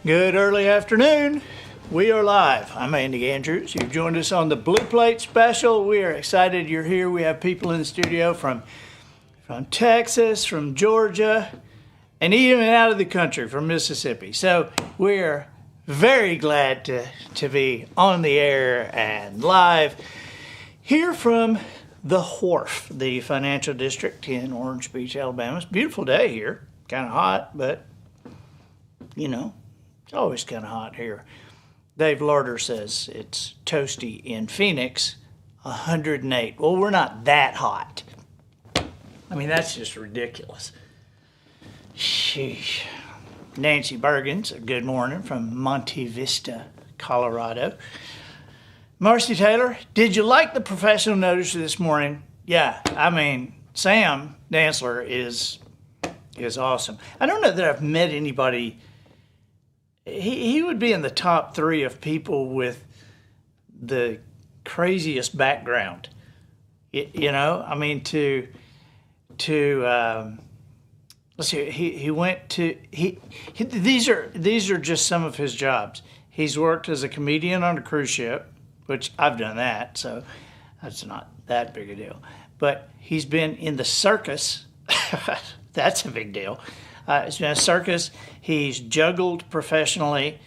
Good early afternoon. We are live. I'm Andy Andrews. You've joined us on the Blue Plate Special. We are excited you're here. We have people in the studio from Texas, from Georgia, and even out of the country, from Mississippi. So we're very glad to be on the air and live here from the Wharf, the financial district in Orange Beach, Alabama. It's a beautiful day here. Kind of hot, but, you know, it's always kind of hot here. Dave Larder says it's toasty in Phoenix, 108. Well, we're not that hot. I mean, that's just ridiculous. Sheesh. Nancy Bergens, good morning from Monte Vista, Colorado. Marcy Taylor, did you like the professional notice this morning? Yeah, I mean, Sam Dantzler is awesome. I don't know that I've met anybody. He would be in the top 3 of people with the craziest background. You know, I mean, let's see. He went to these are just some of his jobs. He's worked as a comedian on a cruise ship, which I've done that, so that's not that big a deal. But he's been in the circus. That's a big deal. He's been in a circus. He's juggled professionally,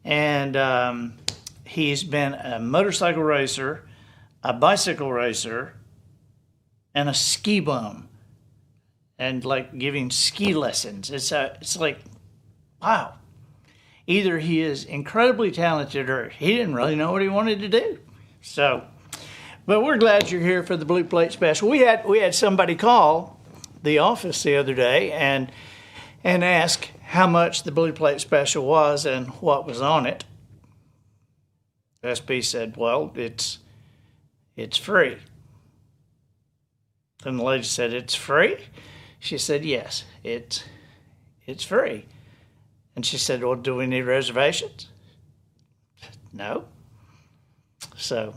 and he's been a motorcycle racer, a bicycle racer, and a ski bum, and like giving ski lessons. It's like, wow. Either he is incredibly talented or he didn't really know what he wanted to do. So, but we're glad you're here for the Blue Plate Special. We had somebody call the office the other day and ask how much the Blue Plate Special was and what was on it. SB said, well, it's free. Then the lady said, it's free? She said, yes, it's free. And she said, well, do we need reservations? No. So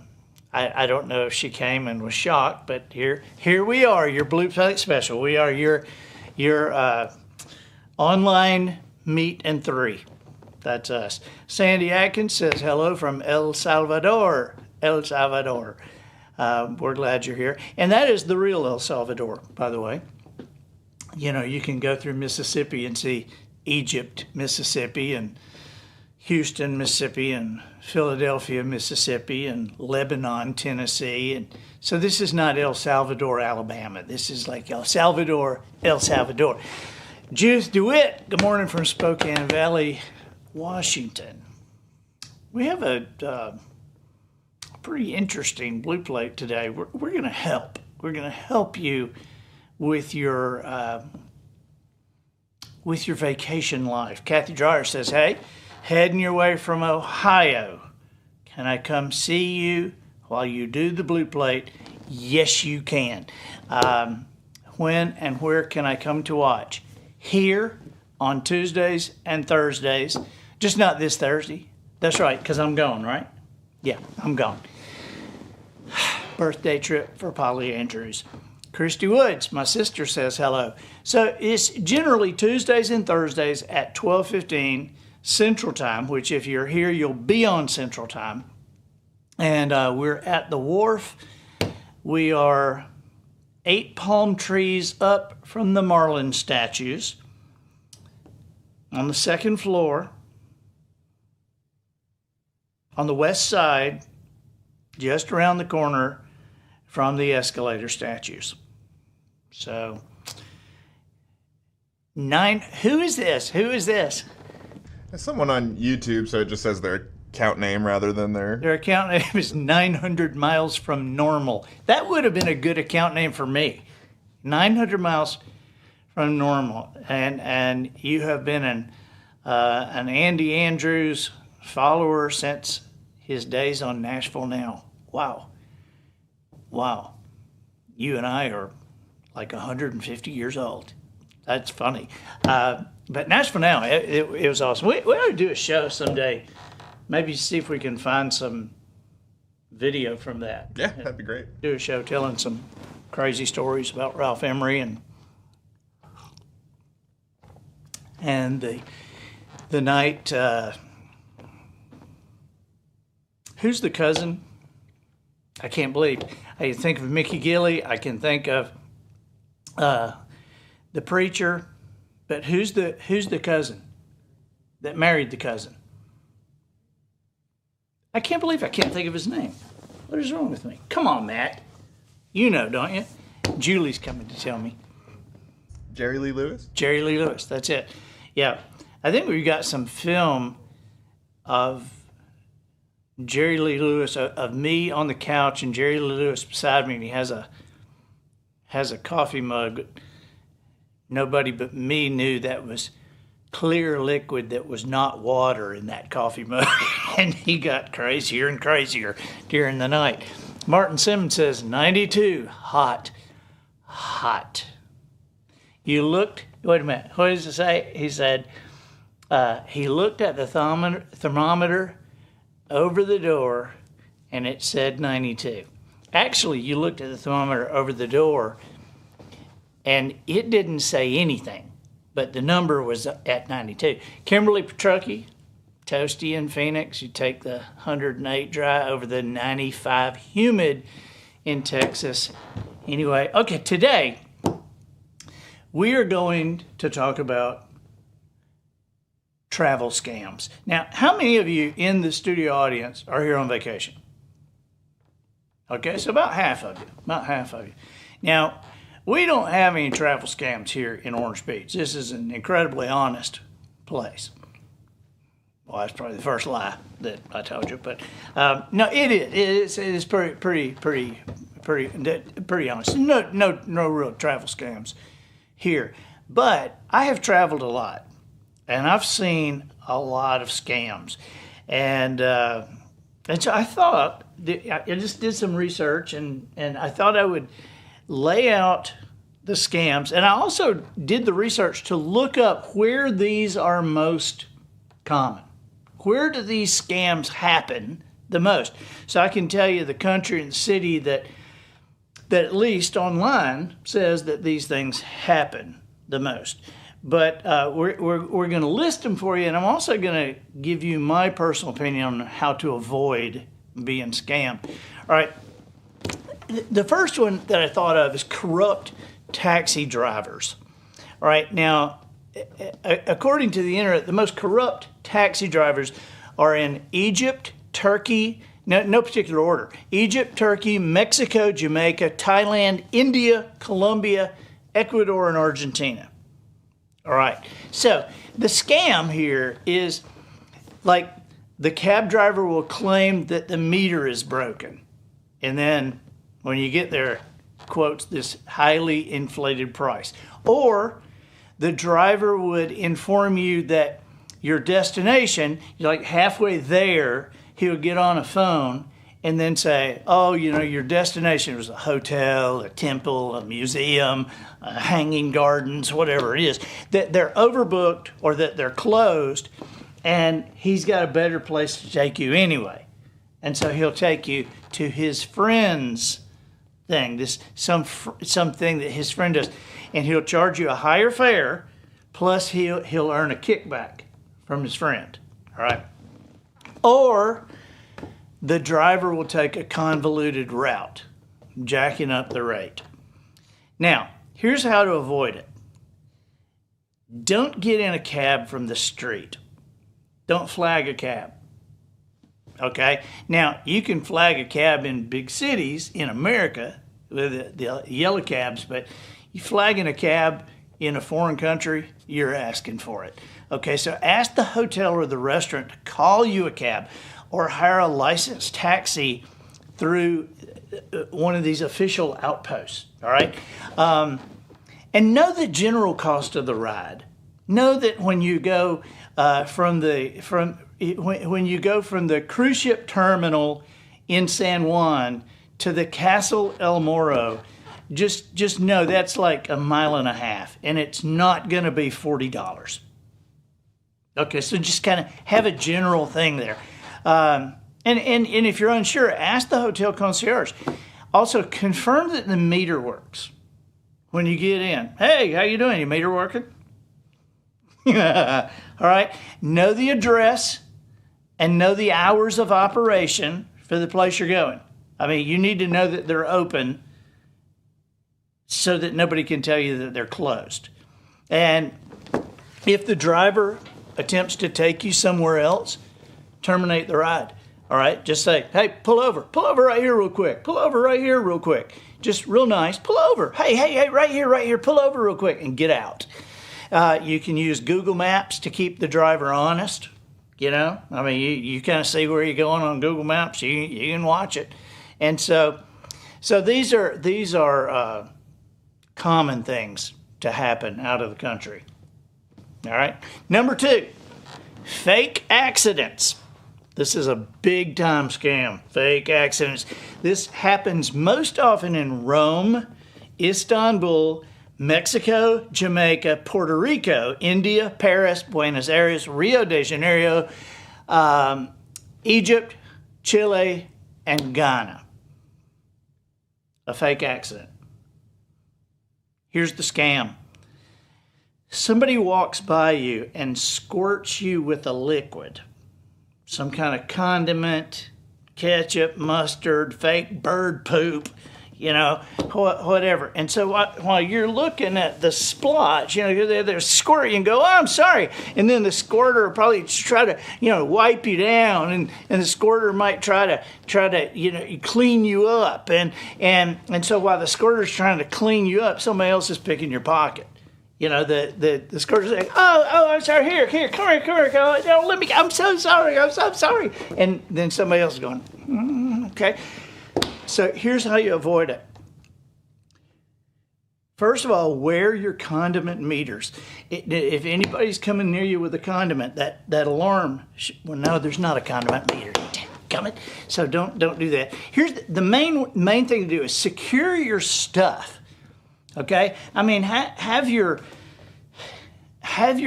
I don't know if she came and was shocked, but here we are, your Blue Plate Special. We are your online meet and 3. That's us. Sandy Atkins says hello from El Salvador. El Salvador. We're glad you're here. And that is the real El Salvador, by the way. You know, you can go through Mississippi and see Egypt, Mississippi, and Houston, Mississippi, and Philadelphia, Mississippi, and Lebanon, Tennessee. And so this is not El Salvador, Alabama. This is like El Salvador, El Salvador. Judith DeWitt, good morning from Spokane Valley, Washington. We have a pretty interesting Blue Plate today. We're going to help. We're going to help you with your vacation life. Kathy Dreyer says, hey, heading your way from Ohio. Can I come see you while you do the Blue Plate? Yes, you can. When and where can I come to watch? Here on Tuesdays and Thursdays. Just not this Thursday. That's right, because I'm gone, right? Yeah, I'm gone. Birthday trip for Polly Andrews. Christy Woods, my sister, says hello. So it's generally Tuesdays and Thursdays at 12:15 Central Time, which if you're here, you'll be on Central Time. And we're at the Wharf. We are 8 palm trees up from the Marlin statues on the 2nd floor on the west side, just around the corner from the escalator statues. So, who is this? Who is this? It's someone on YouTube, so it just says their account name rather than Their account name is 900 Miles from Normal. That would have been a good account name for me. 900 Miles from Normal. And you have been an Andy Andrews follower since his days on Nashville Now. Wow. Wow. You and I are like 150 years old. That's funny. But Nashville Now, it was awesome. We ought to do a show someday. Maybe see if we can find some video from that. Yeah, that'd be great. Do a show telling some crazy stories about Ralph Emery and the night. Who's the cousin? I can't believe. I can think of Mickey Gilley. I can think of the preacher. But who's the cousin that married the cousin? I can't believe I can't think of his name. What is wrong with me? Come on, Matt. You know, don't you? Julie's coming to tell me. Jerry Lee Lewis? Jerry Lee Lewis, that's it. Yeah. I think we've got some film of Jerry Lee Lewis, of me on the couch and Jerry Lee Lewis beside me, and he has a coffee mug. Nobody but me knew that was clear liquid that was not water in that coffee mug. And he got crazier and crazier during the night. Martin Simmons says, 92, hot. You looked, wait a minute, what does it say? He said, he looked at the thermometer over the door and it said 92. Actually, you looked at the thermometer over the door and it didn't say anything, but the number was at 92. Kimberly Petrucci, toasty in Phoenix. You take the 108 dry over the 95 humid in Texas. Anyway, okay, today we are going to talk about travel scams. Now, how many of you in the studio audience are here on vacation? Okay, so about half of you. Now, we don't have any travel scams here in Orange Beach. This is an incredibly honest place. Well, that's probably the first lie that I told you, but no, it is pretty honest. No real travel scams here, but I have traveled a lot, and I've seen a lot of scams, and so I thought I just did some research, and I thought I would lay out the scams, and I also did the research to look up where these are most common. Where do these scams happen the most? So I can tell you the country and city that at least online says that these things happen the most. But we're going to list them for you, and I'm also going to give you my personal opinion on how to avoid being scammed. All right. The first one that I thought of is corrupt taxi drivers. All right. Now, according to the internet, the most corrupt taxi drivers are in Egypt, Turkey, no particular order. Egypt, Turkey, Mexico, Jamaica, Thailand, India, Colombia, Ecuador, and Argentina. All right. So the scam here is like the cab driver will claim that the meter is broken. And then when you get there, quotes this highly inflated price. Or the driver would inform you that your destination, you're like halfway there, he would get on a phone and then say, oh, you know, your destination was a hotel, a temple, a museum, hanging gardens, whatever it is, that they're overbooked or that they're closed, and he's got a better place to take you anyway. And so he'll take you to his friend's thing, something that his friend does, and he'll charge you a higher fare, plus he'll earn a kickback from his friend, all right? Or the driver will take a convoluted route, jacking up the rate. Now, here's how to avoid it. Don't get in a cab from the street. Don't flag a cab. Okay? Now, you can flag a cab in big cities in America with the yellow cabs, but you flagging a cab in a foreign country, you're asking for it. Okay, so ask the hotel or the restaurant to call you a cab or hire a licensed taxi through one of these official outposts, all right? And know the general cost of the ride. Know that when you go from the cruise ship terminal in San Juan to the Castle El Morro, just know that's like a mile and a half, and it's not going to be $40. Okay, so just kind of have a general thing there. And if you're unsure, ask the hotel concierge. Also, confirm that the meter works when you get in. Hey, how you doing? Your meter working? All right. Know the address and know the hours of operation for the place you're going. I mean, you need to know that they're open so that nobody can tell you that they're closed. And if the driver attempts to take you somewhere else, terminate the ride. All right, just say, hey, pull over right here real quick. Pull over right here real quick. Just real nice, pull over. Hey, right here, pull over real quick and get out. You can use Google Maps to keep the driver honest. You know, I mean, you kind of see where you're going on Google Maps. You can watch it. And so these are common things to happen out of the country. All right. Number 2, fake accidents. This is a big time scam. Fake accidents. This happens most often in Rome, Istanbul, Mexico, Jamaica, Puerto Rico, India, Paris, Buenos Aires, Rio de Janeiro, Egypt, Chile, and Ghana. A fake accident. Here's the scam. Somebody walks by you and squirts you with a liquid. Some kind of condiment, ketchup, mustard, fake bird poop, you know, whatever. And so while you're looking at the splotch, you know, they're squirting and go, oh, I'm sorry. And then the squirter will probably try to, you know, wipe you down. And the squirter might try to, you know, clean you up. And so while the squirter's trying to clean you up, somebody else is picking your pocket. You know, the squirter's like, oh, I'm sorry, here, come here, no, let me, I'm so sorry. And then somebody else is going, okay. So here's how you avoid it. First of all, wear your condiment meters. If anybody's coming near you with a condiment, that alarm, well, no, there's not a condiment meter. Coming. So don't do that. Here's the main thing to do is secure your stuff. Okay, I mean, have your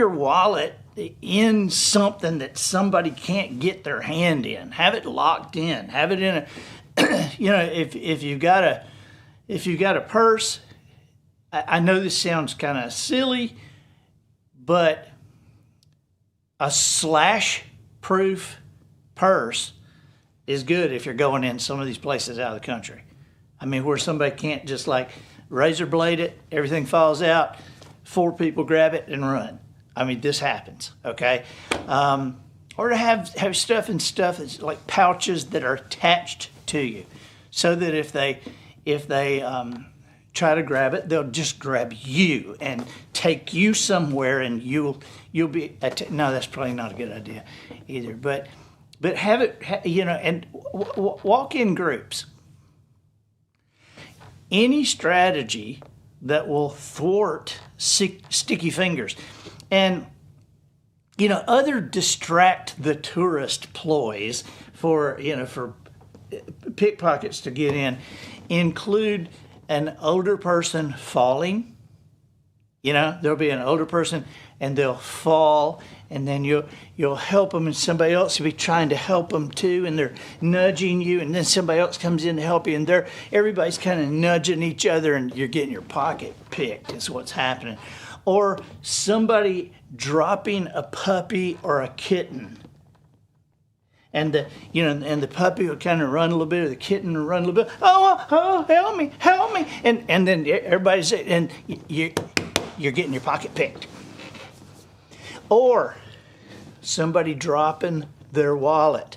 wallet in something that somebody can't get their hand in. Have it locked in. Have it in a, you know, if you've got a purse. I know this sounds kind of silly, but a slash-proof purse is good if you're going in some of these places out of the country. I mean, where somebody can't just like razor blade it, everything falls out, 4 people grab it and run. I mean, this happens, okay? Or to have stuff that's like pouches that are attached to you, so that if they try to grab it, they'll just grab you and take you somewhere, and you'll be. No, that's probably not a good idea either. But have it, you know, and walk in groups. Any strategy that will thwart sticky fingers. And, you know, other distract the tourist ploys for pickpockets to get in include an older person falling. You know, there'll be an older person and they'll fall, and then you'll help them, and somebody else will be trying to help them too, and they're nudging you, and then somebody else comes in to help you, and everybody's kind of nudging each other, and you're getting your pocket picked is what's happening. Or somebody dropping a puppy or a kitten. And the puppy will kind of run a little bit, or the kitten will run a little bit. Oh, help me! And then everybody's, and you're getting your pocket picked. Or somebody dropping their wallet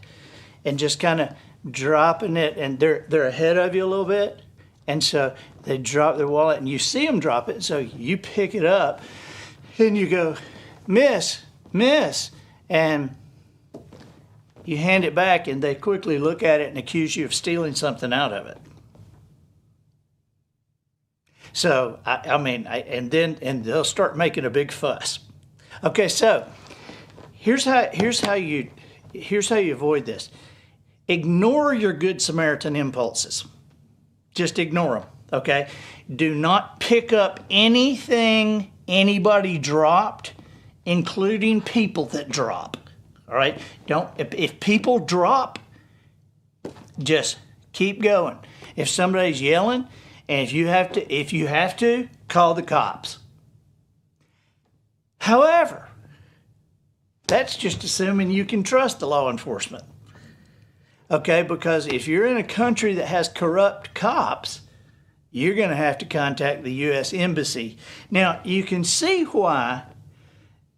and just kind of dropping it, and they're ahead of you a little bit, and so they drop their wallet, and you see them drop it, so you pick it up, and you go, miss, and you hand it back, and they quickly look at it and accuse you of stealing something out of it. So and they'll start making a big fuss. Okay, so here's how you avoid this. Ignore your Good Samaritan impulses. Just ignore them. Okay, do not pick up anything anybody dropped, including people that drop. All right, if people drop, just keep going. If somebody's yelling, and if you have to, call the cops. However, that's just assuming you can trust the law enforcement. Okay, because if you're in a country that has corrupt cops, you're going to have to contact the U.S. Embassy. Now, you can see why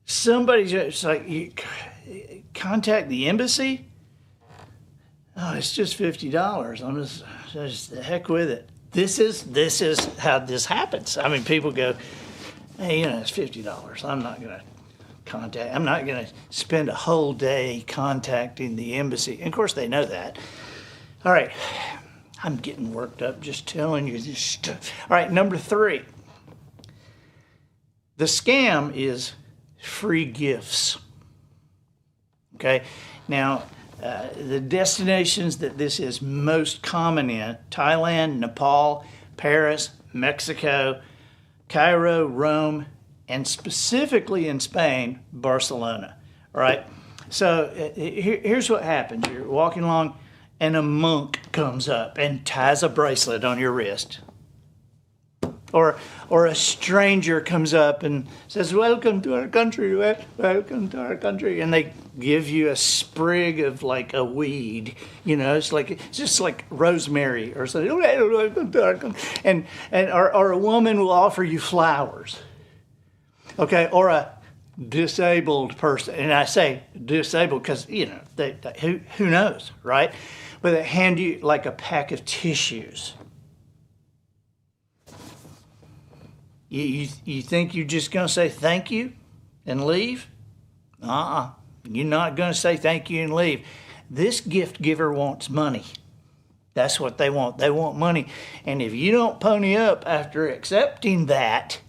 somebody's just like, you contact the embassy? Oh, it's just $50. I'm just the heck with it. This is how this happens. I mean, people go, hey, it's $50. I'm not going to spend a whole day contacting the embassy. And of course, they know that. All right. I'm getting worked up just telling you this stuff. All right, number 3. The scam is free gifts. Okay. Now, the destinations that this is most common in: Thailand, Nepal, Paris, Mexico, Cairo, Rome, and specifically in Spain, Barcelona. All right. So here's what happens. You're walking along and a monk comes up and ties a bracelet on your wrist. Or a stranger comes up and says, welcome to our country, welcome to our country. And they give you a sprig of like a weed, it's just like rosemary or something. And or a woman will offer you flowers. Okay, or a disabled person. And I say disabled because, who knows, right? But they hand you like a pack of tissues. You think you're just going to say thank you and leave? You're not going to say thank you and leave. This gift giver wants money. That's what they want. They want money. And if you don't pony up after accepting that,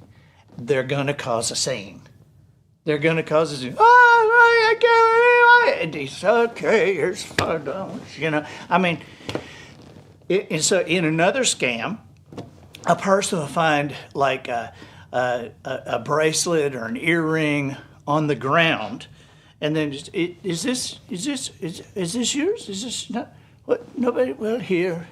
they're going to cause a scene. They're going to cause a scene. Oh, I can't believe it. It's okay, here's $5. I mean, and so in another scam, a person will find like a bracelet or an earring on the ground, and then just, is this yours? Is this not? What? Nobody? Well, here,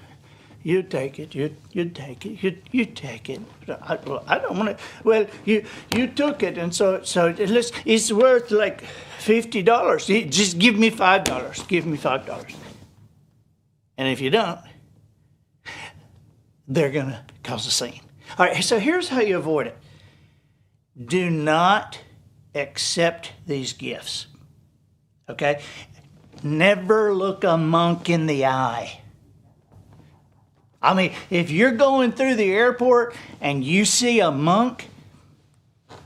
you take it. You take it. You take it. I don't want to. Well, you took it, and so it's worth like $50. Just give me $5. Give me $5. And if you don't, they're going to cause a scene. All right, so here's how you avoid it. Do not accept these gifts, okay? Never look a monk in the eye. I mean, if you're going through the airport and you see a monk,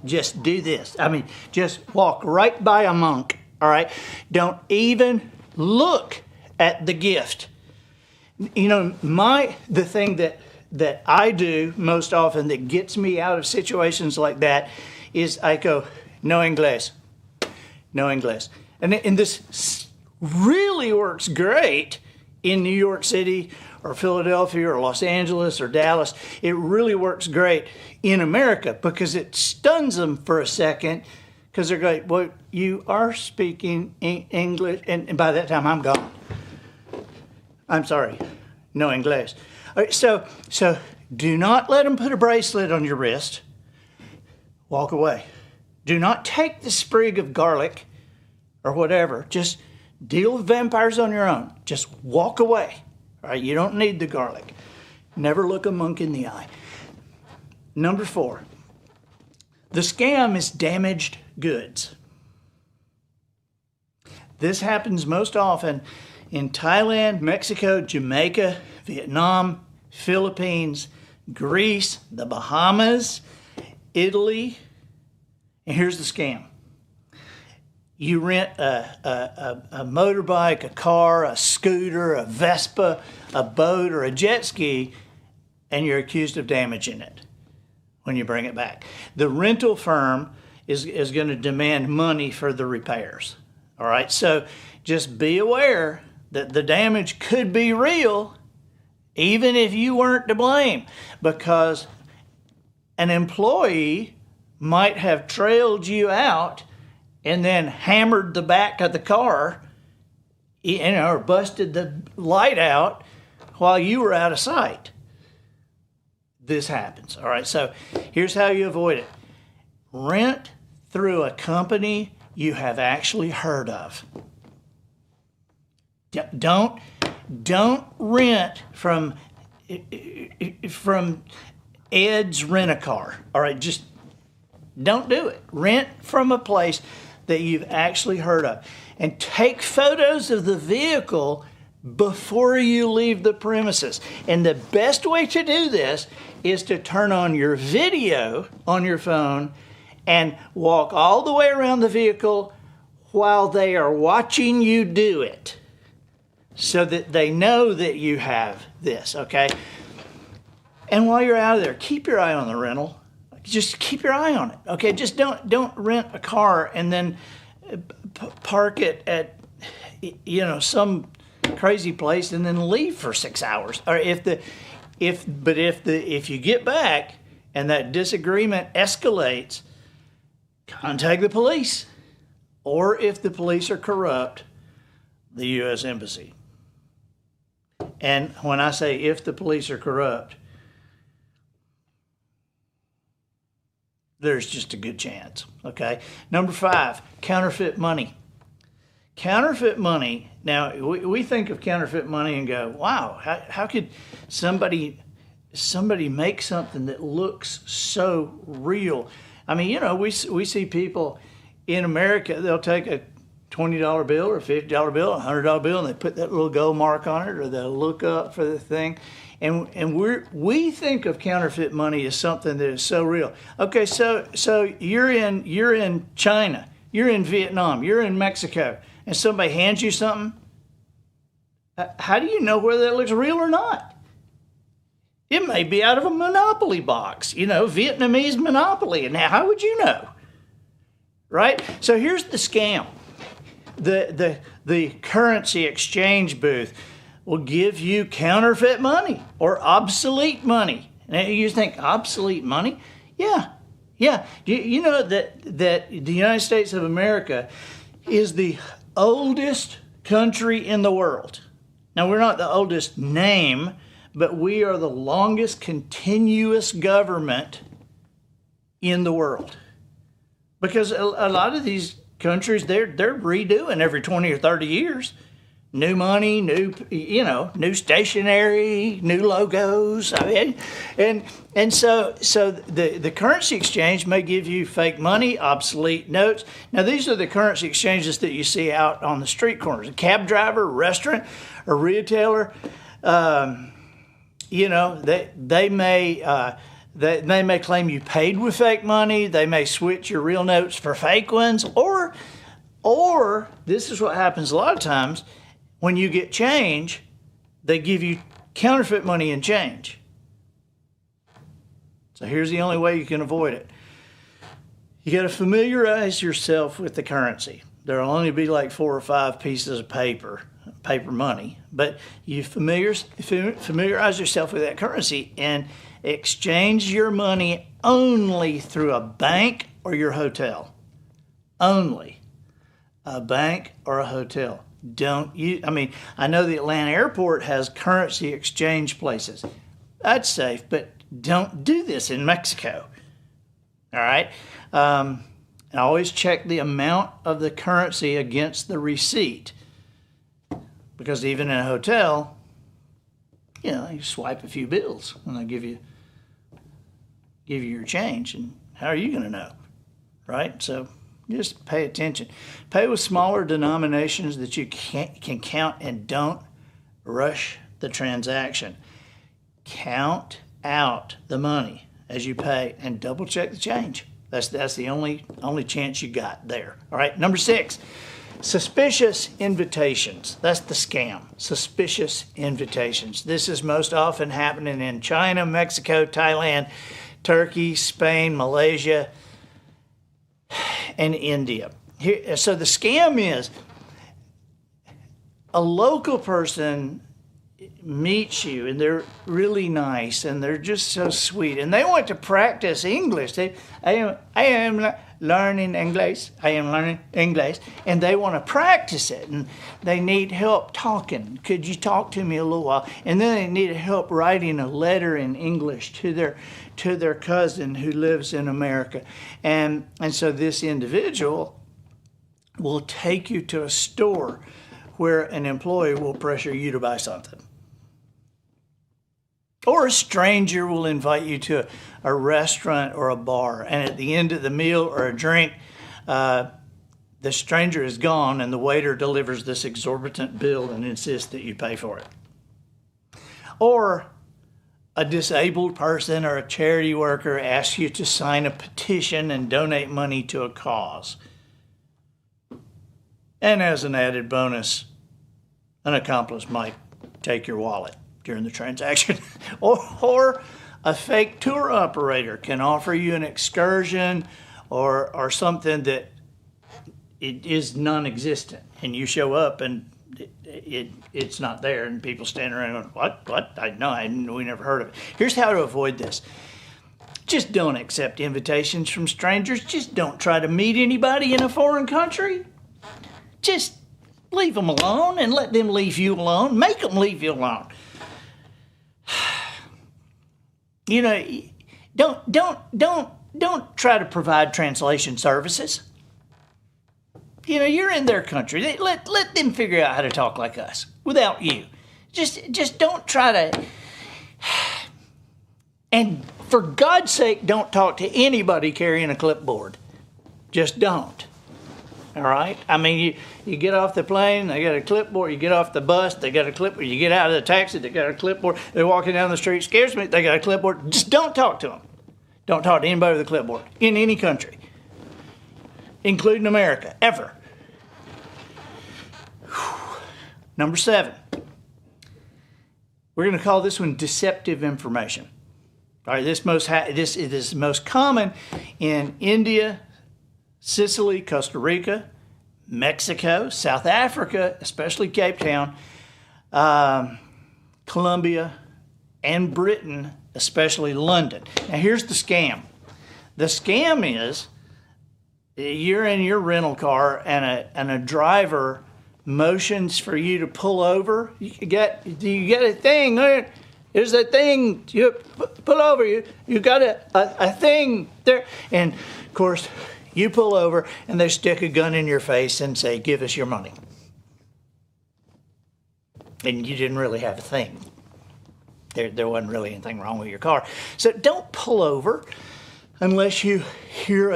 just do this. I mean, just walk right by a monk, all right? Don't even look at the gift. The thing that I do most often that gets me out of situations like that is I go, no inglés. And this really works great in New York City or Philadelphia or Los Angeles or Dallas. It really works great in America because it stuns them for a second because they're going, well, you are speaking English. And by that time, I'm gone. I'm sorry, no inglés. All right, so do not let them put a bracelet on your wrist. Walk away. Do not take the sprig of garlic or whatever. Just deal with vampires on your own. Just walk away. All right, you don't need the garlic. Never look a monk in the eye. Number 4, the scam is damaged goods. This happens most often in Thailand, Mexico, Jamaica, Vietnam, Philippines, Greece, the Bahamas, Italy. And here's the scam. You rent a motorbike, a car, a scooter, a Vespa, a boat, or a jet ski, and you're accused of damaging it when you bring it back. The rental firm is going to demand money for the repairs. All right, so just be aware that the damage could be real even if you weren't to blame, because an employee might have trailed you out and then hammered the back of the car, or busted the light out while you were out of sight. This happens, all right? So here's how you avoid it. Rent through a company you have actually heard of. Don't rent from Ed's Rent-A-Car. All right, just don't do it. Rent from a place that you've actually heard of. And take photos of the vehicle before you leave the premises. And the best way to do this is to turn on your video on your phone and walk all the way around the vehicle while they are watching you do it, so that they know that you have this, okay? And while you're out of there, keep your eye on the rental. Just keep your eye on it, okay? Just don't rent a car and then park it at, some crazy place and then leave for 6 hours. Or if you get back and that disagreement escalates, contact the police. Or if the police are corrupt, the U.S. Embassy. And when I say if the police are corrupt, there's just a good chance, okay? Number 5, counterfeit money. Counterfeit money, now we think of counterfeit money and go, wow, how could somebody make something that looks so real? I mean, we see people in America, they'll take a $20 bill or a $50 bill, a $100 bill, and they put that little gold mark on it, or they'll look up for the thing. And we think of counterfeit money as something that is so real. Okay, so you're in China, you're in Vietnam, you're in Mexico, and somebody hands you something. How do you know whether that looks real or not? It may be out of a Monopoly box, Vietnamese Monopoly, and how would you know? Right? So here's the scam. The currency exchange booth will give you counterfeit money or obsolete money. Now you think obsolete money? Yeah. You know that the United States of America is the oldest country in the world. Now we're not the oldest name, but we are the longest continuous government in the world. Because a lot of these countries, they're redoing every 20 or 30 years. New money, new stationery, new logos. I mean, and so the currency exchange may give you fake money, obsolete notes. Now these are the currency exchanges that you see out on the street corners. A cab driver, a restaurant, a retailer, they may claim you paid with fake money. They may switch your real notes for fake ones, or this is what happens a lot of times. When you get change, they give you counterfeit money in change. So here's the only way you can avoid it. You got to familiarize yourself with the currency. There'll only be like 4 or 5 pieces of paper money, but you familiarize yourself with that currency and exchange your money only through a bank or your hotel. Only a bank or a hotel. I know the Atlanta airport has currency exchange places. That's safe, but don't do this in Mexico. All right? And always check the amount of the currency against the receipt. Because even in a hotel, you swipe a few bills and they give you your change. And how are you going to know? Right? So just pay attention. Pay with smaller denominations that you can count, and don't rush the transaction. Count out the money as you pay and double check the change. That's the only chance you got there. All right, number 6, suspicious invitations. That's the scam. Suspicious invitations. This is most often happening in China, Mexico, Thailand, Turkey, Spain, Malaysia, and India. So the scam is a local person meets you and they're really nice and they're just so sweet and they want to practice English. I am learning English. And they want to practice it and they need help talking. Could you talk to me a little while? And then they need help writing a letter in English to their cousin who lives in America. And so this individual will take you to a store where an employee will pressure you to buy something. Or a stranger will invite you to a restaurant or a bar, and at the end of the meal or a drink, the stranger is gone and the waiter delivers this exorbitant bill and insists that you pay for it. Or a disabled person or a charity worker asks you to sign a petition and donate money to a cause. And as an added bonus, an accomplice might take your wallet during the transaction. or a fake tour operator can offer you an excursion or something that it is non-existent, and you show up and it's not there, and people stand around going, what? We never heard of it. Here's how to avoid this. Just don't accept invitations from strangers. Just don't try to meet anybody in a foreign country. Just leave them alone and let them leave you alone. Make them leave you alone. You know, don't try to provide translation services. You know, you're in their country. Let them figure out how to talk like us without you. Just don't try to. And for God's sake, don't talk to anybody carrying a clipboard. Just don't. All right? I mean, you get off the plane, they got a clipboard. You get off the bus, they got a clipboard. You get out of the taxi, they got a clipboard. They're walking down the street, scares me, they got a clipboard. Just don't talk to them. Don't talk to anybody with a clipboard in any country, including America, ever. Number 7. We're going to call this one deceptive information. All right, this is most common in India, Sicily, Costa Rica, Mexico, South Africa, especially Cape Town, Colombia, and Britain, especially London. Now here's the scam. The scam is you're in your rental car and a driver motions for you to pull over. You get a thing. There's a thing. You pull over. You got a thing there. And of course, you pull over and they stick a gun in your face and say, "Give us your money." And you didn't really have a thing. There wasn't really anything wrong with your car. So don't pull over unless you hear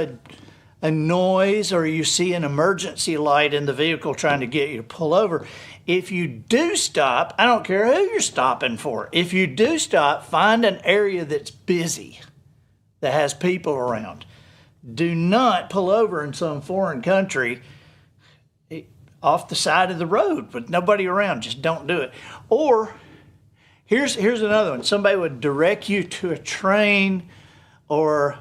a noise or you see an emergency light in the vehicle trying to get you to pull over. If you do stop, I don't care who you're stopping for. If you do stop, find an area that's busy, that has people around. Do not pull over in some foreign country off the side of the road with nobody around. Just don't do it. Or here's another one. Somebody would direct you to a train or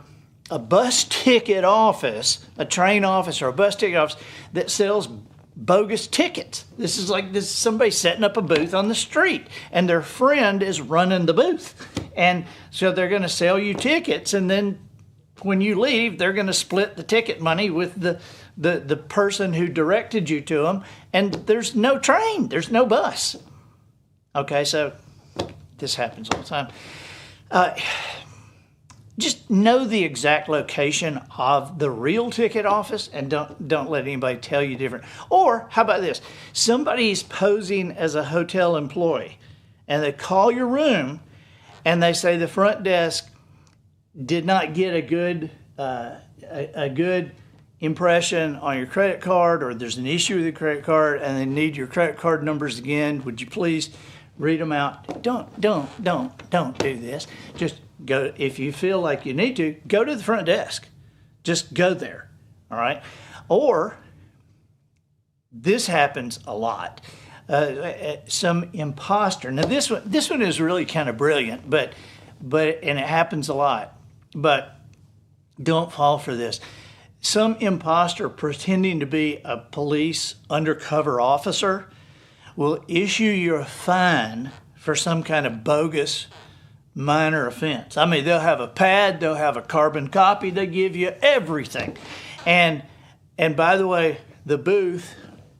a bus ticket office, a train office or a bus ticket office that sells bogus tickets. This is somebody setting up a booth on the street and their friend is running the booth. And so they're going to sell you tickets, and then when you leave, they're going to split the ticket money with the person who directed you to them, and there's no train, there's no bus. Okay, so this happens all the time. Just know the exact location of the real ticket office and don't let anybody tell you different. Or how about this? Somebody's posing as a hotel employee and they call your room and they say the front desk did not get a good impression on your credit card, or there's an issue with your credit card and they need your credit card numbers again. Would you please read them out? Don't do this. Just go, if you feel like you need to, go to the front desk. Just go there, all right? Or, this happens a lot. Some imposter. Now this one is really kind of brilliant, but and it happens a lot. But don't fall for this. Some imposter pretending to be a police undercover officer will issue you a fine for some kind of bogus minor offense. I mean, they'll have a pad, they'll have a carbon copy, they give you everything. And by the way, the booth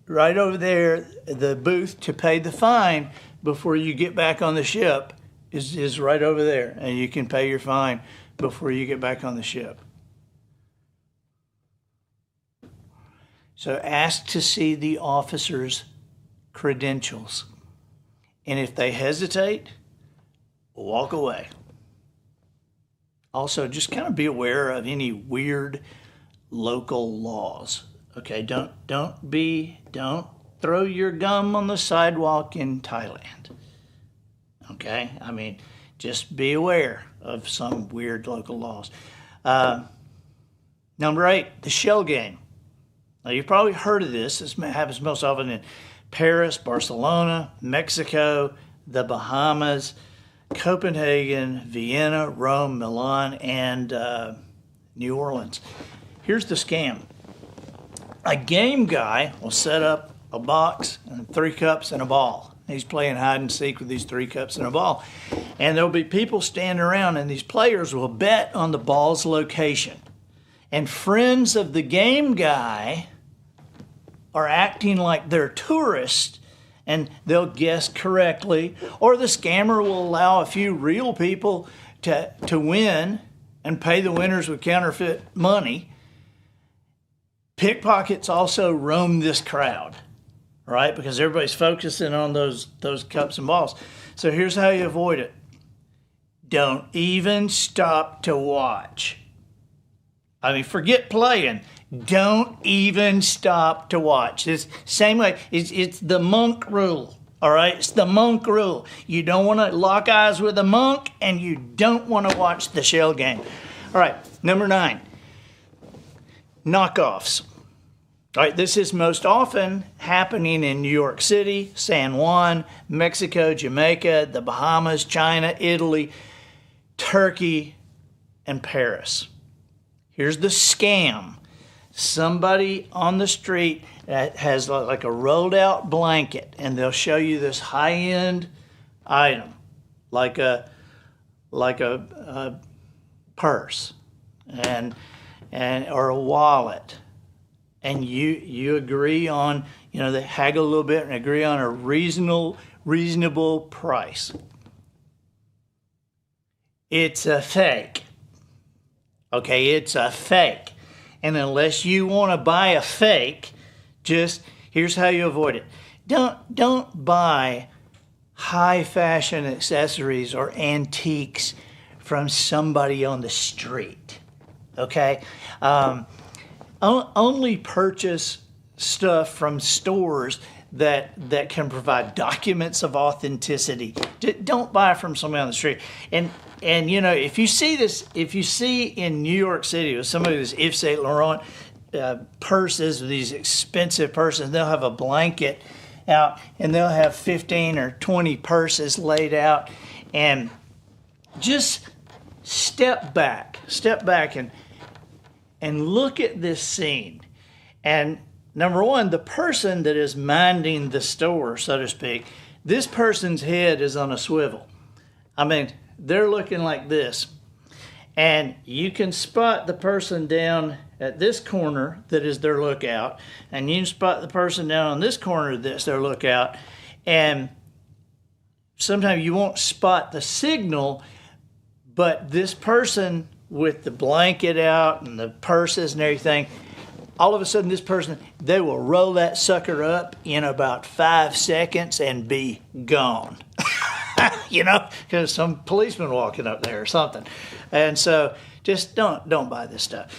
right over there, the booth to pay the fine before you get back on the ship is right over there, and you can pay your fine before you get back on the ship. So ask to see the officer's credentials. And if they hesitate, walk away. Also, just kind of be aware of any weird local laws. Okay, don't throw your gum on the sidewalk in Thailand. Okay, I mean, just be aware of some weird local laws. Number 8, the shell game. Now, you've probably heard of this. This happens most often in Paris, Barcelona, Mexico, the Bahamas, Copenhagen, Vienna, Rome, Milan, and New Orleans. Here's the scam. A game guy will set up a box and 3 cups and a ball. He's playing hide and seek with these 3 cups and a ball. And there'll be people standing around, and these players will bet on the ball's location. And friends of the game guy are acting like they're tourists, and they'll guess correctly, or the scammer will allow a few real people to win and pay the winners with counterfeit money. Pickpockets also roam this crowd, right? Because everybody's focusing on those cups and balls. So here's how you avoid it. Don't even stop to watch. I mean, forget playing. Don't even stop to watch. It's same way. It's the monk rule. All right, it's the monk rule. You don't want to lock eyes with a monk, and you don't want to watch the shell game. All right, number 9, knockoffs. All right, this is most often happening in New York City, San Juan, Mexico, Jamaica, the Bahamas, China, Italy, Turkey, and Paris. Here's the scam. Somebody on the street that has like a rolled out blanket, and they'll show you this high-end item, like a purse or a wallet, and you agree on, they haggle a little bit and agree on a reasonable price. It's a fake. Okay, it's a fake. And unless you want to buy a fake, here's how you avoid it. Don't buy high fashion accessories or antiques from somebody on the street. Okay? Only purchase stuff from stores that can provide documents of authenticity. Don't buy from somebody on the street. And if you see in New York City with some of these Yves Saint Laurent purses, these expensive purses, they'll have a blanket out, and they'll have 15 or 20 purses laid out, and just step back and look at this scene. And number 1, the person that is minding the store, so to speak, this person's head is on a swivel. I mean, they're looking like this. And you can spot the person down at this corner that is their lookout, and you can spot the person down on this corner that's their lookout. And sometimes you won't spot the signal, but this person with the blanket out and the purses and everything, all of a sudden this person, they will roll that sucker up in about 5 seconds and be gone. Because some policeman walking up there or something. And so just don't buy this stuff.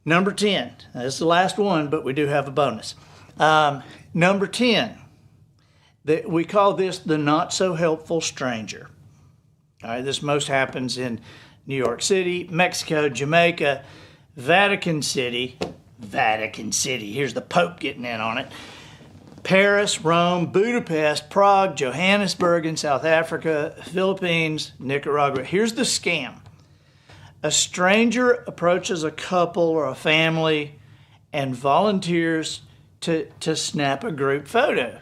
Number 10, this is the last one, but we do have a bonus. Number 10, we call this the not so helpful stranger. All right, this most happens in New York City, Mexico, Jamaica, Vatican City. Here's the Pope getting in on it. Paris, Rome, Budapest, Prague, Johannesburg in South Africa, Philippines, Nicaragua. Here's the scam. A stranger approaches a couple or a family and volunteers to snap a group photo.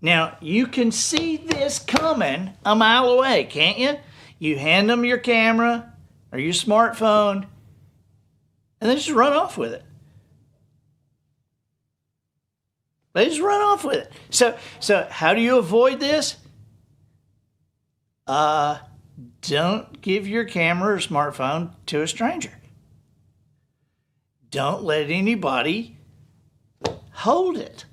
Now, you can see this coming a mile away, can't you? You hand them your camera or your smartphone, and they just run off with it. They just run off with it. So how do you avoid this? Don't give your camera or smartphone to a stranger. don't let anybody hold it.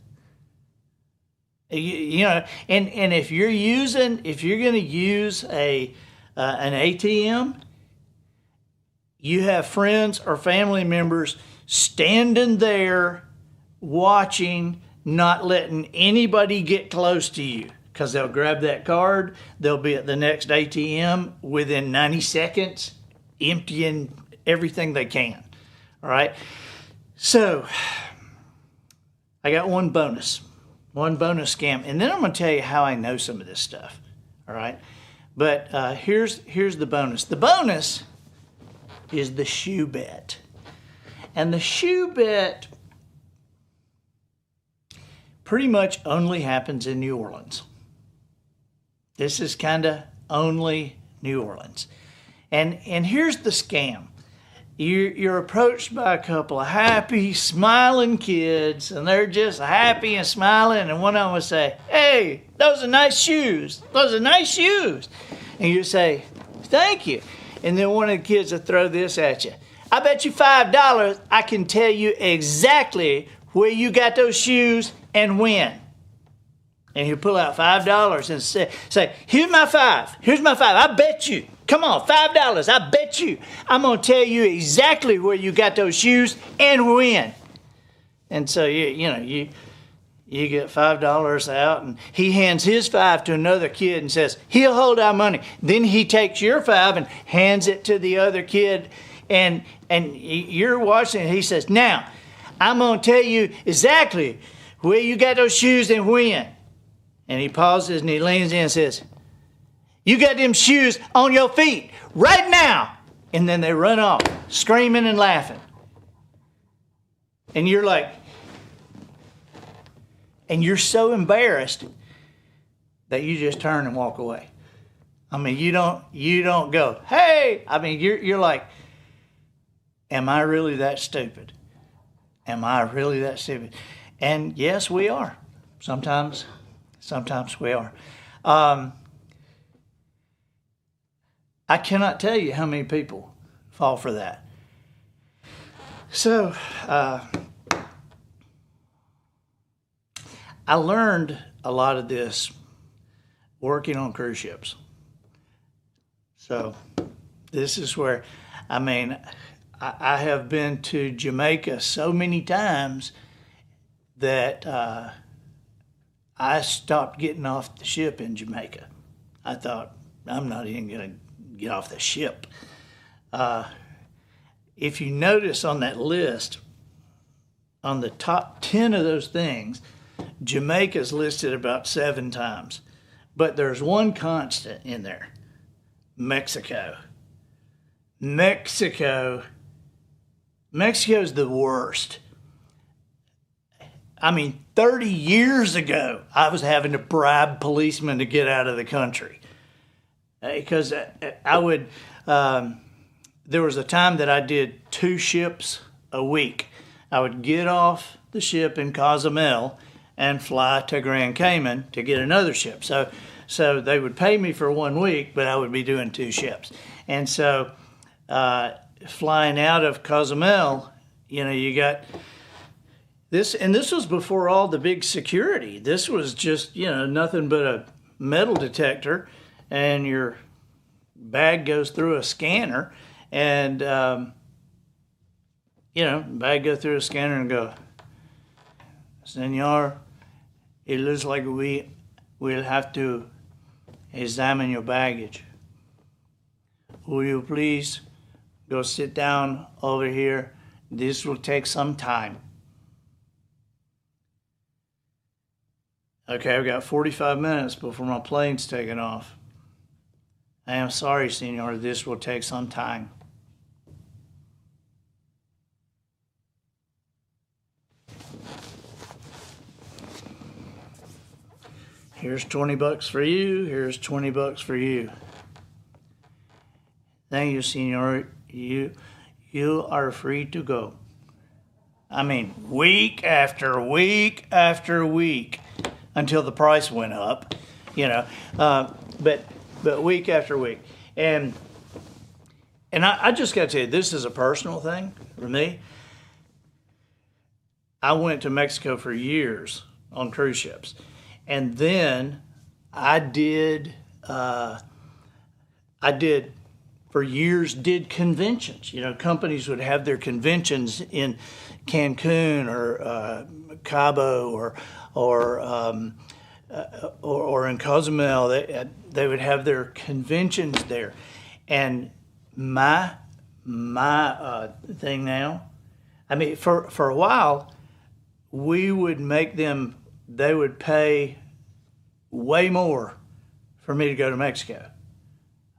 You know, and if you're going to use an ATM, you have friends or family members standing there watching, not letting anybody get close to you, because they'll grab that card. They'll be at the next ATM within 90 seconds, emptying everything they can. All right. So I got one bonus scam, and then I'm going to tell you how I know some of this stuff. All right. But here's the bonus. The bonus is the shoe bet. And the shoe bet pretty much only happens in New Orleans. This is kind of only New Orleans. And here's the scam. You're approached by a couple of happy, smiling kids, and they're just happy and smiling, and one of them will say, "Hey, those are nice shoes. Those are nice shoes." And you say, "Thank you." And then one of the kids will throw this at you. "I bet you $5 I can tell you exactly where you got those shoes and when." And he'll pull out $5 and say, "Here's my $5. Here's my $5. I bet you. Come on, $5. I bet you. I'm going to tell you exactly where you got those shoes and when." And so, you get $5 out, and he hands his $5 to another kid and says, "He'll hold our money." Then he takes your $5 and hands it to the other kid, and you're watching, and he says, "Now, I'm going to tell you exactly where you got those shoes and when." And he pauses and he leans in and says, "You got them shoes on your feet right now." And then they run off, screaming and laughing. And you're like, and you're so embarrassed that you just turn and walk away. I mean, you don't go, "Hey." I mean, you're like, am I really that stupid? Am I really that stupid? And yes, we are. Sometimes we are. I cannot tell you how many people fall for that. So, I learned a lot of this working on cruise ships. So, this is where, I have been to Jamaica so many times that I stopped getting off the ship in Jamaica. I thought, I'm not even going to get off the ship. If you notice on that list, on the top 10 of those things, Jamaica's listed about 7 times. But there's one constant in there: Mexico. Mexico's the worst. 30 years ago, I was having to bribe policemen to get out of the country. Because there was a time that I did 2 ships a week. I would get off the ship in Cozumel and fly to Grand Cayman to get another ship. So they would pay me for 1 week, but I would be doing 2 ships. And so flying out of Cozumel, you got this, and this was before all the big security. This was just, nothing but a metal detector, and your bag goes through a scanner, and bag go through a scanner and go, "Senor, it looks like we will have to examine your baggage. Will you please go sit down over here? This will take some time." Okay, I've got 45 minutes before my plane's taking off. "I am sorry, senor, this will take some time." Here's $20 for you. Here's $20 for you. "Thank you, senor. You are free to go." Week after week after week, until the price went up, but week after week. And I just got to tell you, this is a personal thing for me. I went to Mexico for years on cruise ships, and then I did for years did conventions. You know, companies would have their conventions in Cancun or Cabo or in Cozumel. They would have their conventions there, and my thing now. I mean, for a while, we would make them. They would pay way more for me to go to Mexico.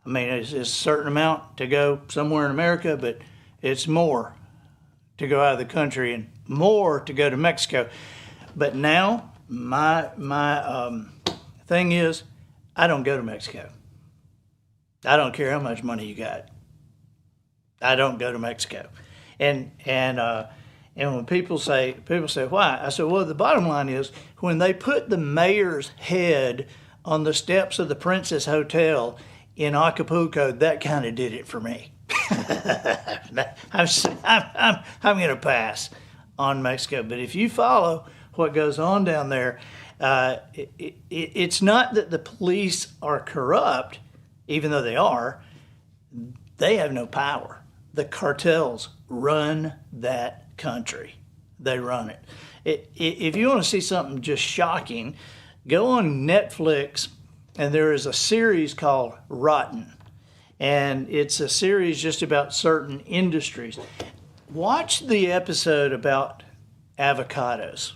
I mean, it's a certain amount to go somewhere in America, but it's more to go out of the country and more to go to Mexico. But now my thing is, I don't go to Mexico. I don't care how much money you got. I don't go to Mexico. And when people say why, I said, well, the bottom line is when they put the mayor's head on the steps of the Princess Hotel in Acapulco, that kind of did it for me. I'm going to pass on Mexico. But if you follow what goes on down there, it's not that the police are corrupt, even though they are. They have no power. The cartels run that country. They run it. If you want to see something just shocking, go on Netflix, and there is a series called Rotten. And it's a series just about certain industries. Watch the episode about avocados.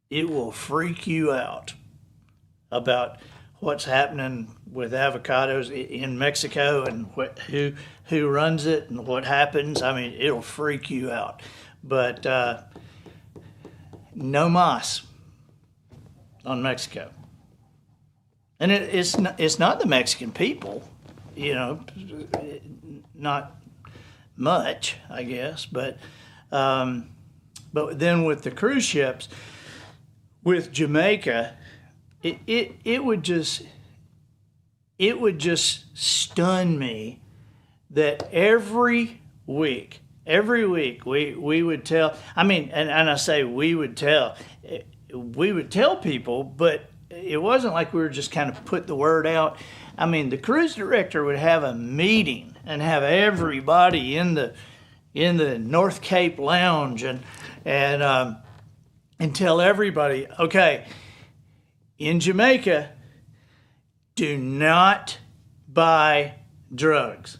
It will freak you out about what's happening with avocados in Mexico and who runs it and what happens. I mean, it'll freak you out. But no mas on Mexico. And it's not the Mexican people, you know, not much, I guess. But then with the cruise ships, with Jamaica, it would just stun me that every week we would tell. I mean, and I say we would tell people, but it wasn't like we were just kind of put the word out. I mean, the cruise director would have a meeting and have everybody in the North Cape Lounge and tell everybody, okay, in Jamaica, do not buy drugs.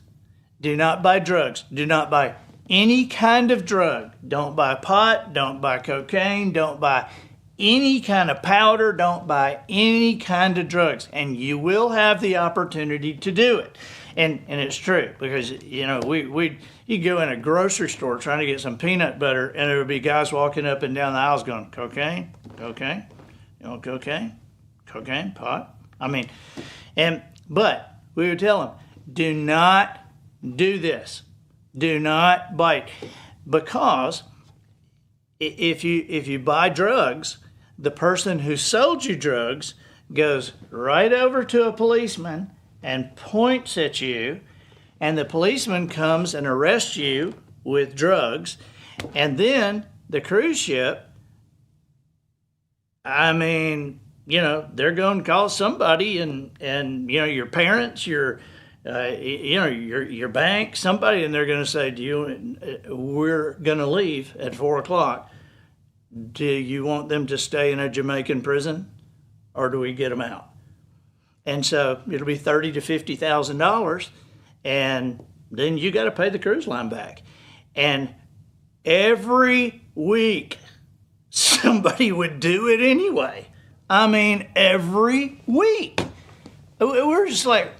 Do not buy drugs. Do not buy any kind of drug. Don't buy pot. Don't buy cocaine. Don't buy any kind of powder. Don't buy any kind of drugs. And you will have the opportunity to do it. And it's true, because, you know, you go in a grocery store trying to get some peanut butter, and there would be guys walking up and down the aisles going, cocaine, cocaine, you know, cocaine, cocaine, pot. I mean, but we would tell them, do not do this. Do not bite. Because if you buy drugs, the person who sold you drugs goes right over to a policeman and points at you, and the policeman comes and arrests you with drugs, and then the cruise ship, I mean, you know, they're going to call somebody, and you know, your parents, your bank, somebody, and they're going to say, we're going to leave at 4:00. Do you want them to stay in a Jamaican prison, or do we get them out? And so it'll be $30,000 to $50,000, and then you got to pay the cruise line back. And every week, somebody would do it anyway. I mean, every week. We're just like,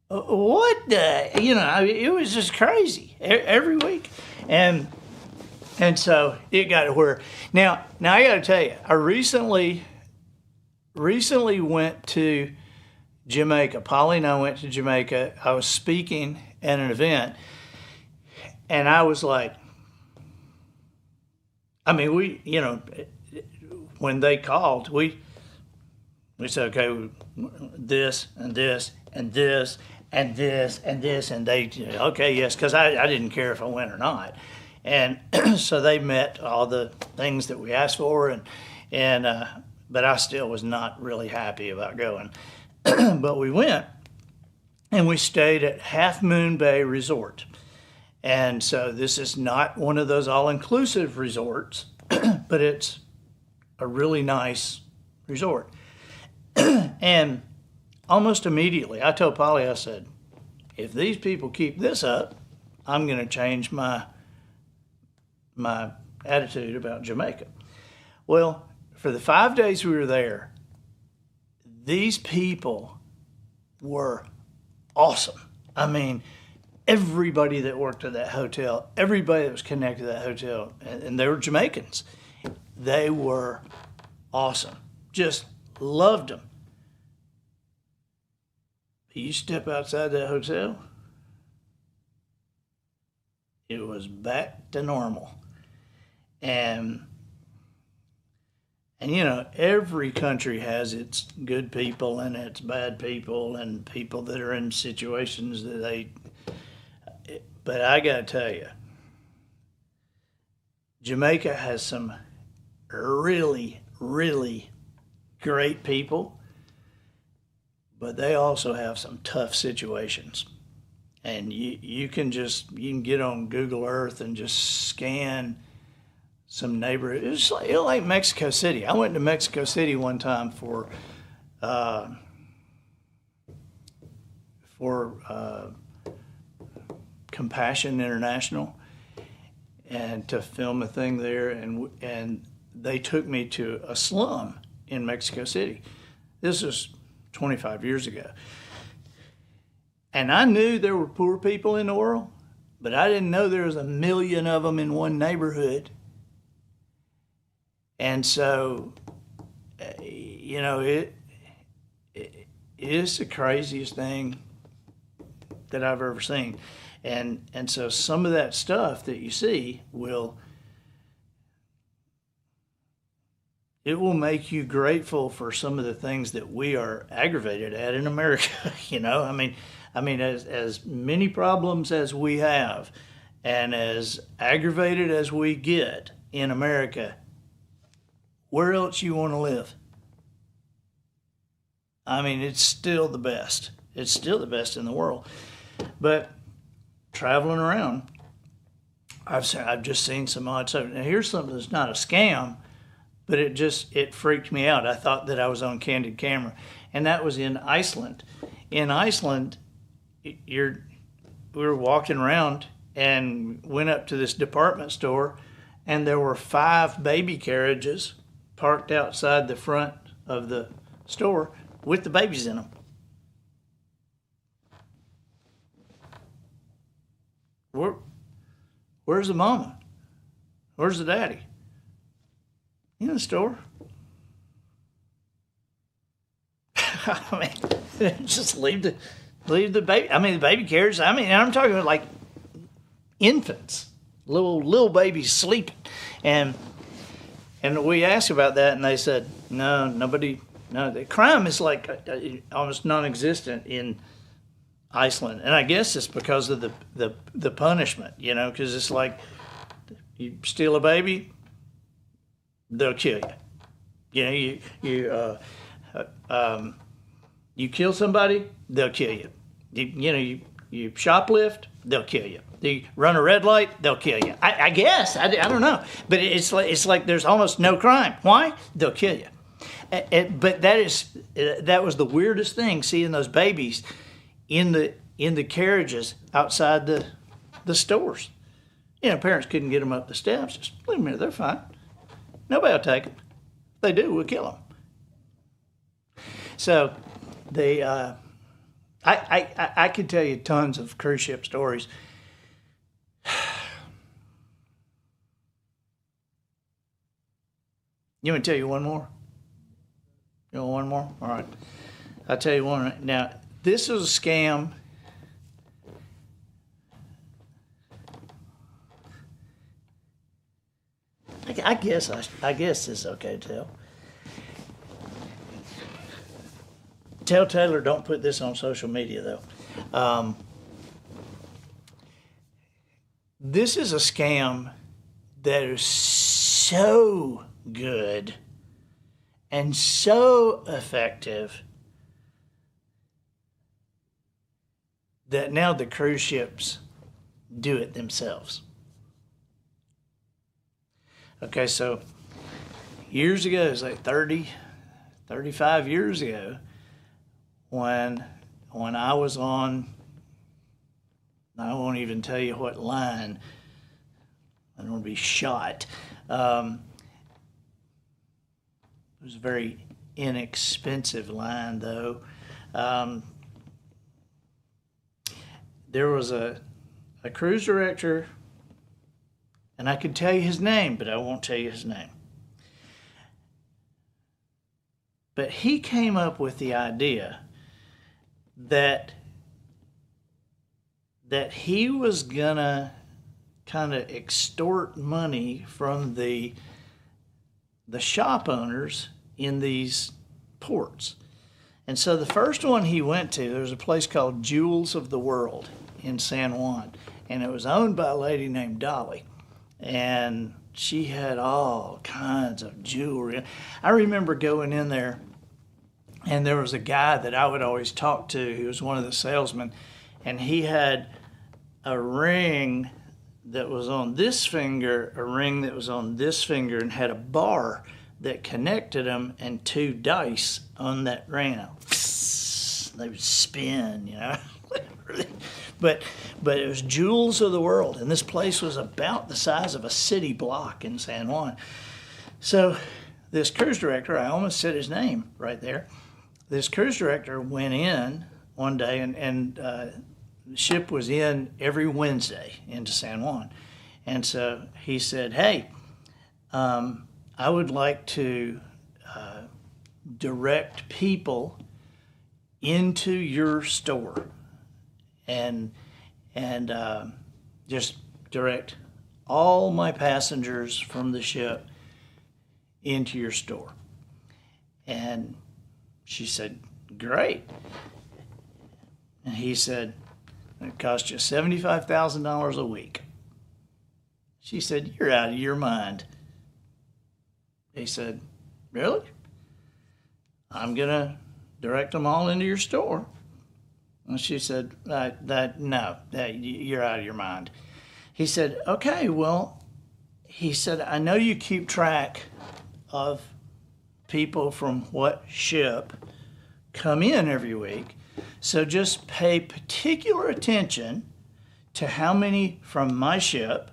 what the, you know, it was just crazy every week. And so it got to where, now I got to tell you, I recently went to Jamaica. Polly and I went to Jamaica. I was speaking at an event, and I was like, I mean, we, you know, when they called, we said, okay, this and this and this and this and this, and they, okay, yes, because I didn't care if I went or not. And so they met all the things that we asked for, but I still was not really happy about going. But we went, and we stayed at Half Moon Bay Resort. And so this is not one of those all-inclusive resorts, but it's a really nice resort. And almost immediately, I told Polly, I said, if these people keep this up, I'm going to change my attitude about Jamaica. Well, for the 5 days we were there, these people were awesome. I mean, everybody that worked at that hotel, everybody that was connected to that hotel, and they were Jamaicans, they were awesome. Just loved them. You step outside that hotel, it was back to normal. And you know, every country has its good people and its bad people and people that are in situations that but I gotta tell you, Jamaica has some really, really great people, but they also have some tough situations. And you can get on Google Earth and just scan some neighborhood. It was like Mexico City. I went to Mexico City one time for Compassion International, and to film a thing there, and they took me to a slum in Mexico City. This was 25 years ago. And I knew there were poor people in the world, but I didn't know there was 1 million of them in one neighborhood. And so, you know, it is the craziest thing that I've ever seen. And so some of that stuff that you see will make you grateful for some of the things that we are aggravated at in America. You know, I mean, as many problems as we have, and as aggravated as we get in America, where else you want to live? I mean, it's still the best. It's still the best in the world. But traveling around, I've just seen some odd stuff. Now, here's something that's not a scam, but it freaked me out. I thought that I was on candid camera, and that was in Iceland. In Iceland, we were walking around and went up to this department store, and there were 5 baby carriages parked outside the front of the store with the babies in them. Where's the mama? Where's the daddy? In the store. I mean, just leave the baby. I mean, the baby carriage. I mean, I'm talking about like infants, little babies sleeping, and we asked about that, and they said no, the crime is like almost non-existent in Iceland, and I guess it's because of the punishment, you know, because it's like you steal a baby, they'll kill you. You know, you kill somebody, they'll kill you. You shoplift, they'll kill you. You run a red light, they'll kill you. I guess I don't know, but it's like there's almost no crime. Why? They'll kill you. But that was the weirdest thing, seeing those babies in the carriages outside the stores. You know, parents couldn't get them up the steps. Just leave them there, they're fine. Nobody will take them. If they do, we'll kill them. So I could tell you tons of cruise ship stories. You want me to tell you one more? You want one more? All right. I'll tell you one right now. This is a scam. I guess this is okay to tell. Tell Taylor don't put this on social media though. This is a scam that is so good and so effective that now the cruise ships do it themselves. Okay, so years ago, it was like 35 years ago, when I was on, I won't even tell you what line, I don't want to be shot. It was a very inexpensive line, though. There was a cruise director, and I could tell you his name, but I won't tell you his name. But he came up with the idea that he was gonna kind of extort money from the shop owners in these ports. And so the first one he went to, there was a place called Jewels of the World in San Juan, and it was owned by a lady named Dolly. And she had all kinds of jewelry. I remember going in there, and there was a guy that I would always talk to. He was one of the salesmen, and he had a ring that was on this finger, a ring that was on this finger, and had a bar that connected them, and two dice on that ring. They would spin, you know. But it was Jewels of the World, and this place was about the size of a city block in San Juan. So this cruise director, I almost said his name right there. This cruise director went in one day, and the ship was in every Wednesday into San Juan. And so he said, hey, I would like to direct people into your store and just direct all my passengers from the ship into your store. And she said, great. And he said, it cost you $75,000 a week. She said, you're out of your mind. He said, really? I'm going to direct them all into your store. And she said, no, you're out of your mind. He said, okay, well, he said, I know you keep track of people from what ship come in every week, so just pay particular attention to how many from my ship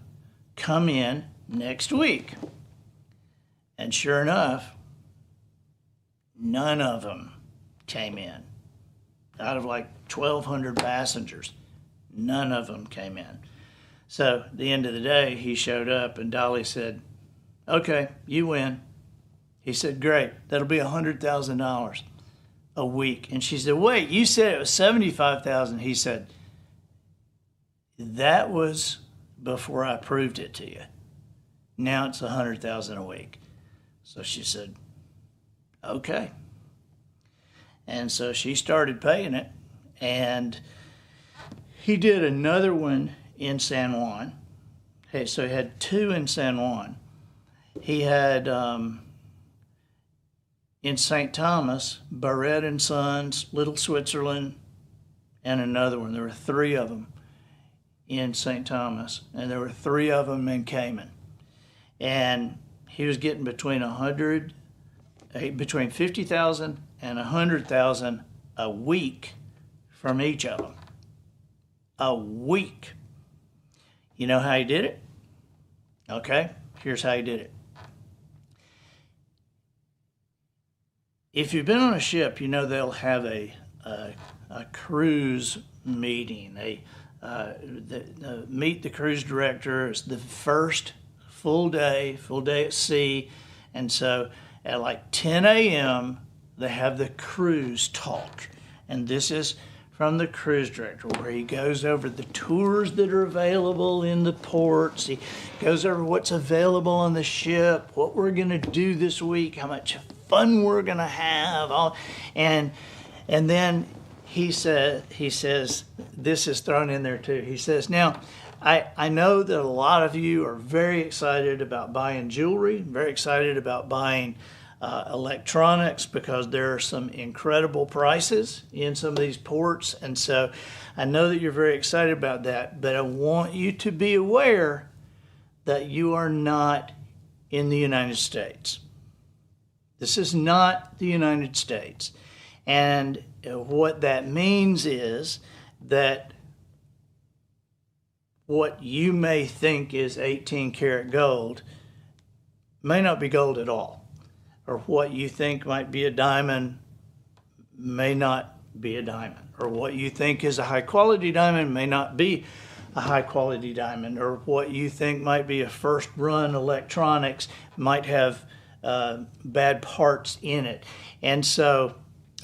come in next week. And sure enough, none of them came in. Out of like 1,200 passengers, none of them came in. So at the end of the day, he showed up, and Dolly said, okay, you win. He said, great, that'll be $100,000 a week. And she said, wait, you said it was $75,000. He said, that was before I proved it to you. Now it's $100,000 a week. So she said, okay. And so she started paying it, and he did another one in San Juan. Okay, so he had two in San Juan. He had in St. Thomas, Barrett and Sons, Little Switzerland, and another one. There were three of them in St. Thomas, and there were three of them in Cayman. And he was getting between 50,000 and 100,000 a week from each of them. A week. You know how he did it? Okay, here's how he did it. If you've been on a ship, you know they'll have a cruise meeting. Meet the cruise director. It's the first full day at sea. And so at like 10 a.m., they have the cruise talk. And this is from the cruise director, where he goes over the tours that are available in the ports. He goes over what's available on the ship, what we're going to do this week, how much fun we're going to have. And then he says, this is thrown in there too. He says, now, I know that a lot of you are very excited about buying jewelry, very excited about buying electronics, because there are some incredible prices in some of these ports. And so I know that you're very excited about that, but I want you to be aware that you are not in the United States. This is not the United States. And what that means is that what you may think is 18 karat gold may not be gold at all. Or what you think might be a diamond may not be a diamond. Or what you think is a high quality diamond may not be a high quality diamond. Or what you think might be a first run electronics might have bad parts in it. And so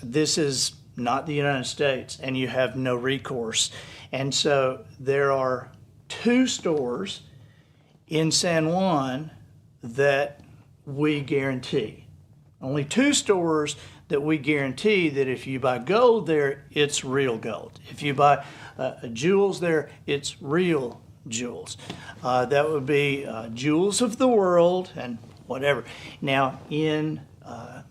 this is not the United States, and you have no recourse. And so there are 2 stores in San Juan that we guarantee. Only 2 stores that we guarantee that if you buy gold there, it's real gold. If you buy jewels there, it's real jewels. That would be Jewels of the World and whatever. Now, in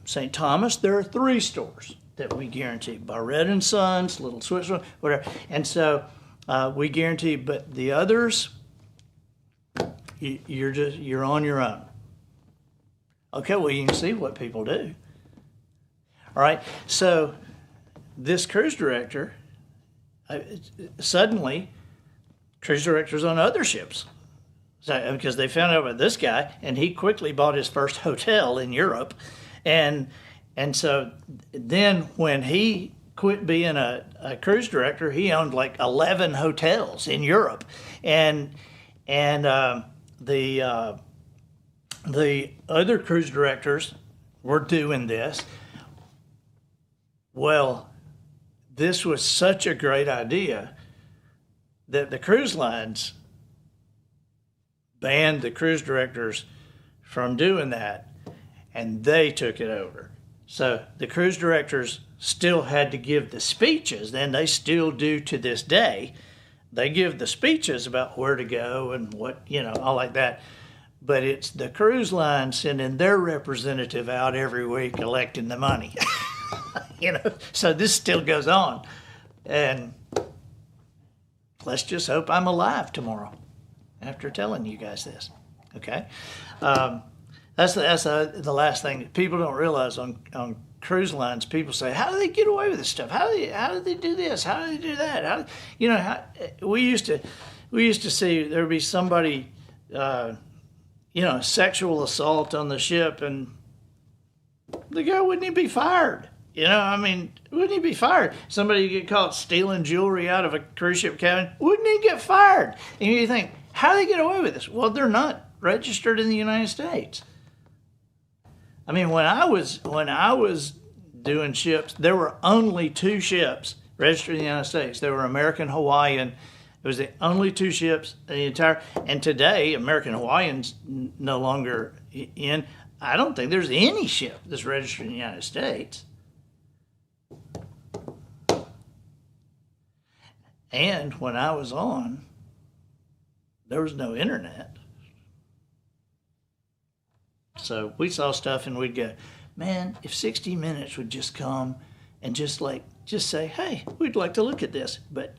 St. Thomas, there are 3 stores that we guarantee. Barrett & Sons, Little Switzerland, whatever. And so we guarantee, but the others, you're on your own. Okay, well, you can see what people do. All right, so this cruise director, suddenly, cruise directors on other ships, so, because they found out about this guy, and he quickly bought his first hotel in Europe. And so then when he quit being a cruise director, he owned like 11 hotels in Europe. And the other cruise directors were doing this. Well, this was such a great idea that the cruise lines banned the cruise directors from doing that, and they took it over. So the cruise directors still had to give the speeches, and they still do to this day. They give the speeches about where to go and what, all like that. But it's the cruise line sending their representative out every week collecting the money. So this still goes on. And let's just hope I'm alive tomorrow after telling you guys this. Okay? That's the last thing that people don't realize on cruise lines. People say, how do they get away with this stuff? How do they do this? How do they do that? We used to see there would be somebody, sexual assault on the ship, and the guy wouldn't even be fired. Wouldn't he be fired? Somebody get caught stealing jewelry out of a cruise ship cabin, wouldn't he get fired? And you think, how do they get away with this? Well, they're not registered in the United States. When I was doing ships, there were only 2 ships registered in the United States. There were American Hawaiian. It was the only 2 ships in the entire. And today, American Hawaiian's no longer in. I don't think there's any ship that's registered in the United States. And when I was on, there was no internet. So we saw stuff and we'd go, man, if 60 Minutes would just come and just say, hey, we'd like to look at this. But,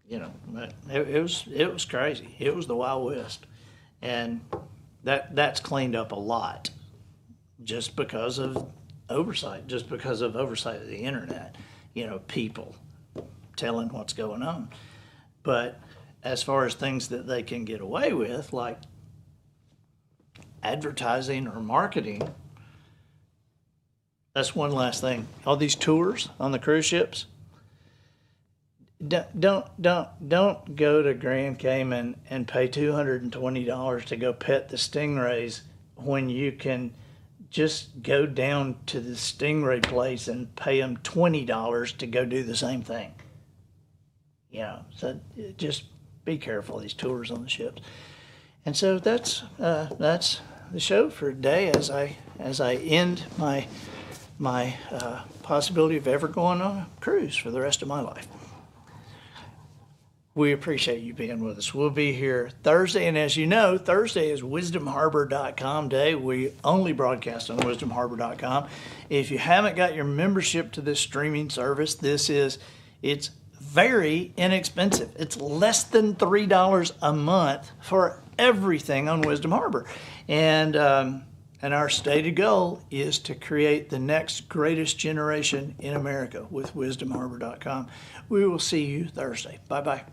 it was crazy. It was the Wild West. And that's cleaned up a lot just because of oversight of the internet, people telling what's going on. But as far as things that they can get away with, like advertising or marketing, that's one last thing. All these tours on the cruise ships, don't go to Grand Cayman and pay $220 to go pet the stingrays when you can just go down to the stingray place and pay them $20 to go do the same thing. So just be careful of these tours on the ships. And so that's the show for today as I end my possibility of ever going on a cruise for the rest of my life. We appreciate you being with us. We'll be here Thursday, and as you know, Thursday is wisdomharbor.com day. We only broadcast on wisdomharbor.com. If you haven't got your membership to this streaming service, it's very inexpensive. It's less than $3 a month for everything on Wisdom Harbor. And our stated goal is to create the next greatest generation in America with wisdomharbor.com. We will see you Thursday. Bye-bye.